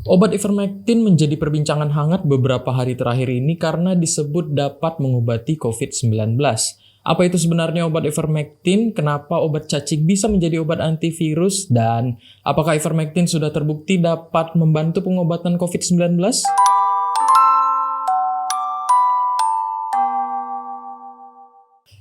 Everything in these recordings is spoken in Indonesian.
Obat ivermectin menjadi perbincangan hangat beberapa hari terakhir ini karena disebut dapat mengobati COVID-19. Apa itu sebenarnya obat ivermectin? Kenapa obat cacing bisa menjadi obat antivirus? Dan apakah ivermectin sudah terbukti dapat membantu pengobatan COVID-19?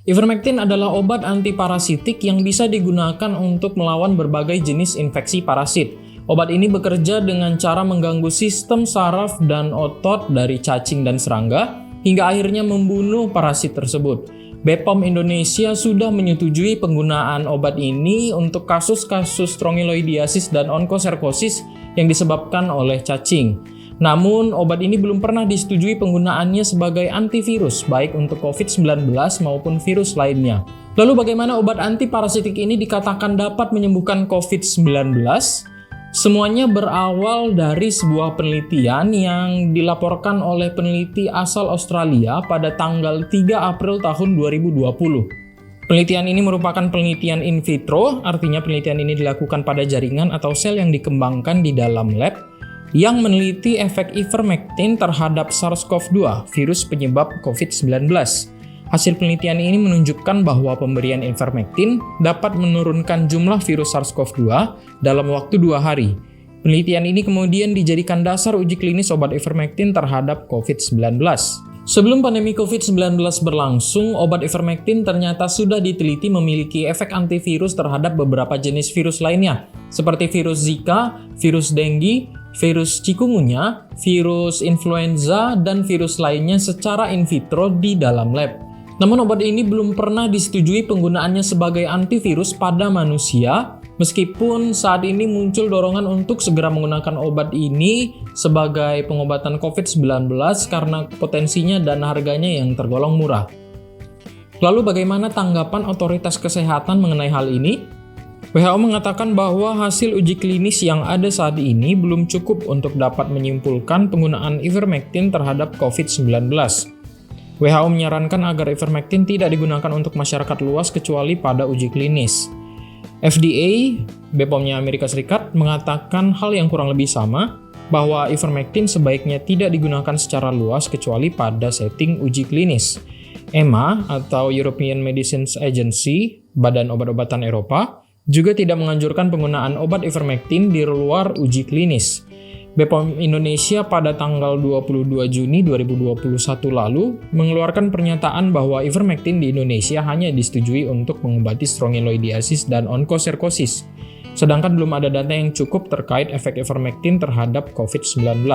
Ivermectin adalah obat antiparasitik yang bisa digunakan untuk melawan berbagai jenis infeksi parasit. Obat ini bekerja dengan cara mengganggu sistem saraf dan otot dari cacing dan serangga, hingga akhirnya membunuh parasit tersebut. BPOM Indonesia sudah menyetujui penggunaan obat ini untuk kasus-kasus strongyloidiasis dan onkoserkosis yang disebabkan oleh cacing. Namun, obat ini belum pernah disetujui penggunaannya sebagai antivirus, baik untuk COVID-19 maupun virus lainnya. Lalu bagaimana obat antiparasitik ini dikatakan dapat menyembuhkan COVID-19? Semuanya berawal dari sebuah penelitian yang dilaporkan oleh peneliti asal Australia pada tanggal 3 April tahun 2020. Penelitian ini merupakan penelitian in vitro, artinya penelitian ini dilakukan pada jaringan atau sel yang dikembangkan di dalam lab, yang meneliti efek ivermectin terhadap SARS-CoV-2, virus penyebab COVID-19. Hasil penelitian ini menunjukkan bahwa pemberian ivermectin dapat menurunkan jumlah virus SARS-CoV-2 dalam waktu 2 hari. Penelitian ini kemudian dijadikan dasar uji klinis obat ivermectin terhadap COVID-19. Sebelum pandemi COVID-19 berlangsung, obat ivermectin ternyata sudah diteliti memiliki efek antivirus terhadap beberapa jenis virus lainnya, seperti virus Zika, virus Dengue, virus Chikungunya, virus influenza, dan virus lainnya secara in vitro di dalam lab. Namun obat ini belum pernah disetujui penggunaannya sebagai antivirus pada manusia, meskipun saat ini muncul dorongan untuk segera menggunakan obat ini sebagai pengobatan COVID-19 karena potensinya dan harganya yang tergolong murah. Lalu bagaimana tanggapan otoritas kesehatan mengenai hal ini? WHO mengatakan bahwa hasil uji klinis yang ada saat ini belum cukup untuk dapat menyimpulkan penggunaan ivermectin terhadap COVID-19. WHO menyarankan agar ivermectin tidak digunakan untuk masyarakat luas kecuali pada uji klinis. FDA, BPOM-nya Amerika Serikat, mengatakan hal yang kurang lebih sama, bahwa ivermectin sebaiknya tidak digunakan secara luas kecuali pada setting uji klinis. EMA atau European Medicines Agency, Badan Obat-obatan Eropa, juga tidak menganjurkan penggunaan obat ivermectin di luar uji klinis. BPOM Indonesia pada tanggal 22 Juni 2021 lalu mengeluarkan pernyataan bahwa ivermectin di Indonesia hanya disetujui untuk mengobati strongyloidiasis dan onkoserkosis, sedangkan belum ada data yang cukup terkait efek ivermectin terhadap COVID-19.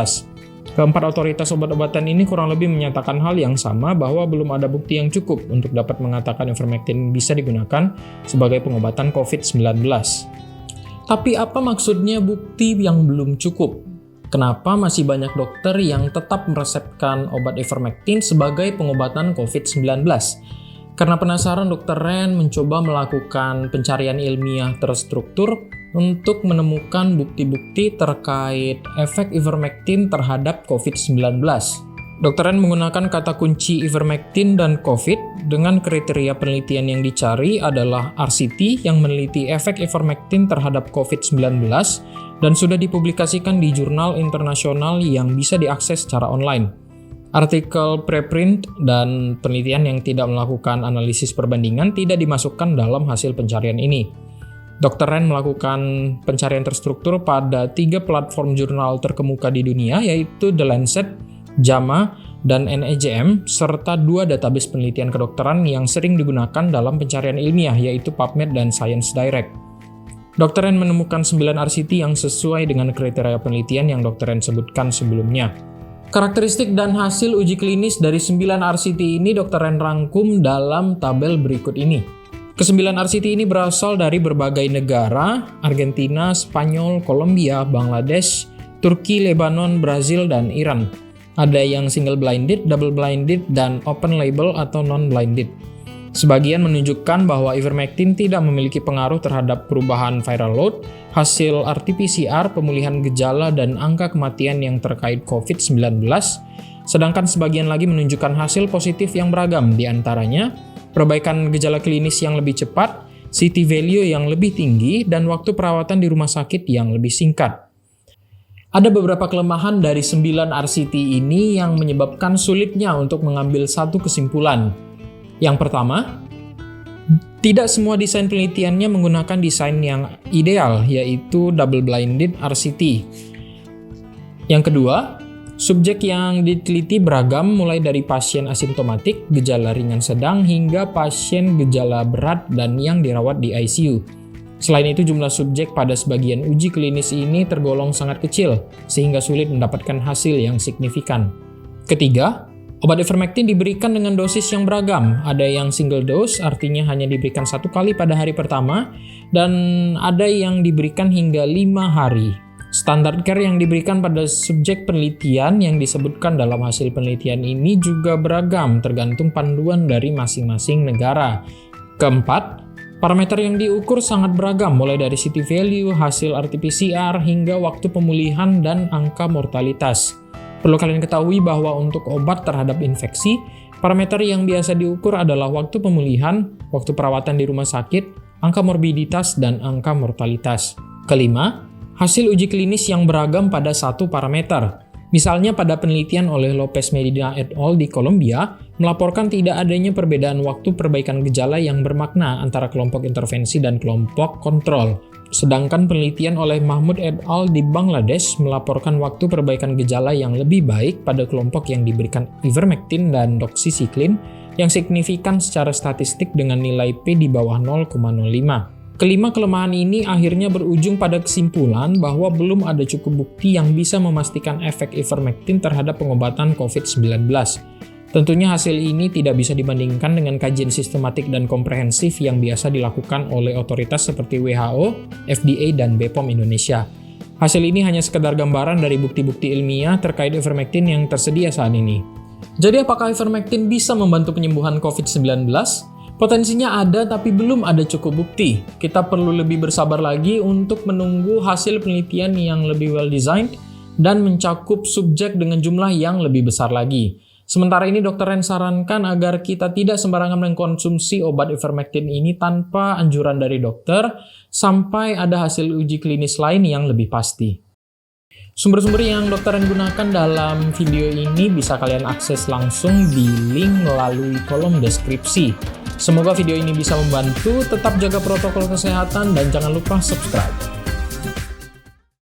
Keempat otoritas obat-obatan ini kurang lebih menyatakan hal yang sama, bahwa belum ada bukti yang cukup untuk dapat mengatakan ivermectin bisa digunakan sebagai pengobatan COVID-19. Tapi apa maksudnya bukti yang belum cukup? Kenapa masih banyak dokter yang tetap meresepkan obat ivermectin sebagai pengobatan COVID-19? Karena penasaran, Dr. Ren mencoba melakukan pencarian ilmiah terstruktur untuk menemukan bukti-bukti terkait efek ivermectin terhadap COVID-19. Dr. Ren menggunakan kata kunci ivermectin dan COVID dengan kriteria penelitian yang dicari adalah RCT yang meneliti efek ivermectin terhadap COVID-19 dan sudah dipublikasikan di jurnal internasional yang bisa diakses secara online. Artikel preprint dan penelitian yang tidak melakukan analisis perbandingan tidak dimasukkan dalam hasil pencarian ini. Dr. Ren melakukan pencarian terstruktur pada 3 platform jurnal terkemuka di dunia, yaitu The Lancet, JAMA, dan NEJM, serta 2 database penelitian kedokteran yang sering digunakan dalam pencarian ilmiah, yaitu PubMed dan Science Direct. Dr. Ren menemukan 9 RCT yang sesuai dengan kriteria penelitian yang Dr. Ren sebutkan sebelumnya. Karakteristik dan hasil uji klinis dari 9 RCT ini Dr. Ren rangkum dalam tabel berikut ini. Ke-9 RCT ini berasal dari berbagai negara: Argentina, Spanyol, Kolombia, Bangladesh, Turki, Lebanon, Brazil, dan Iran. Ada yang single blinded, double blinded, dan open label atau non-blinded. Sebagian menunjukkan bahwa ivermectin tidak memiliki pengaruh terhadap perubahan viral load, hasil RT-PCR, pemulihan gejala, dan angka kematian yang terkait COVID-19, sedangkan sebagian lagi menunjukkan hasil positif yang beragam, di antaranya perbaikan gejala klinis yang lebih cepat, CT value yang lebih tinggi, dan waktu perawatan di rumah sakit yang lebih singkat. Ada beberapa kelemahan dari 9 RCT ini yang menyebabkan sulitnya untuk mengambil satu kesimpulan. Yang pertama, tidak semua desain penelitiannya menggunakan desain yang ideal, yaitu double-blinded RCT. Yang kedua, subjek yang diteliti beragam mulai dari pasien asimptomatik, gejala ringan sedang, hingga pasien gejala berat dan yang dirawat di ICU. Selain itu, jumlah subjek pada sebagian uji klinis ini tergolong sangat kecil, sehingga sulit mendapatkan hasil yang signifikan. Ketiga, obat ivermectin diberikan dengan dosis yang beragam. Ada yang single dose, artinya hanya diberikan 1 kali pada hari pertama, dan ada yang diberikan hingga 5 hari. Standar care yang diberikan pada subjek penelitian yang disebutkan dalam hasil penelitian ini juga beragam, tergantung panduan dari masing-masing negara. Keempat, parameter yang diukur sangat beragam, mulai dari CT value, hasil RT-PCR, hingga waktu pemulihan dan angka mortalitas. Perlu kalian ketahui bahwa untuk obat terhadap infeksi, parameter yang biasa diukur adalah waktu pemulihan, waktu perawatan di rumah sakit, angka morbiditas, dan angka mortalitas. Kelima, hasil uji klinis yang beragam pada satu parameter. Misalnya pada penelitian oleh Lopez Medina et al. Di Kolombia, melaporkan tidak adanya perbedaan waktu perbaikan gejala yang bermakna antara kelompok intervensi dan kelompok kontrol. Sedangkan penelitian oleh Mahmud et al. Di Bangladesh melaporkan waktu perbaikan gejala yang lebih baik pada kelompok yang diberikan ivermectin dan doxycycline yang signifikan secara statistik dengan nilai P di bawah 0,05. Kelima kelemahan ini akhirnya berujung pada kesimpulan bahwa belum ada cukup bukti yang bisa memastikan efek ivermectin terhadap pengobatan COVID-19. Tentunya hasil ini tidak bisa dibandingkan dengan kajian sistematik dan komprehensif yang biasa dilakukan oleh otoritas seperti WHO, FDA, dan BPOM Indonesia. Hasil ini hanya sekedar gambaran dari bukti-bukti ilmiah terkait ivermectin yang tersedia saat ini. Jadi apakah ivermectin bisa membantu penyembuhan COVID-19? Potensinya ada, tapi belum ada cukup bukti. Kita perlu lebih bersabar lagi untuk menunggu hasil penelitian yang lebih well-designed dan mencakup subjek dengan jumlah yang lebih besar lagi. Sementara ini, dokter Ren sarankan agar kita tidak sembarangan mengkonsumsi obat ivermectin ini tanpa anjuran dari dokter sampai ada hasil uji klinis lain yang lebih pasti. Sumber-sumber yang dokter Ren gunakan dalam video ini bisa kalian akses langsung di link melalui kolom deskripsi. Semoga video ini bisa membantu, tetap jaga protokol kesehatan dan jangan lupa subscribe.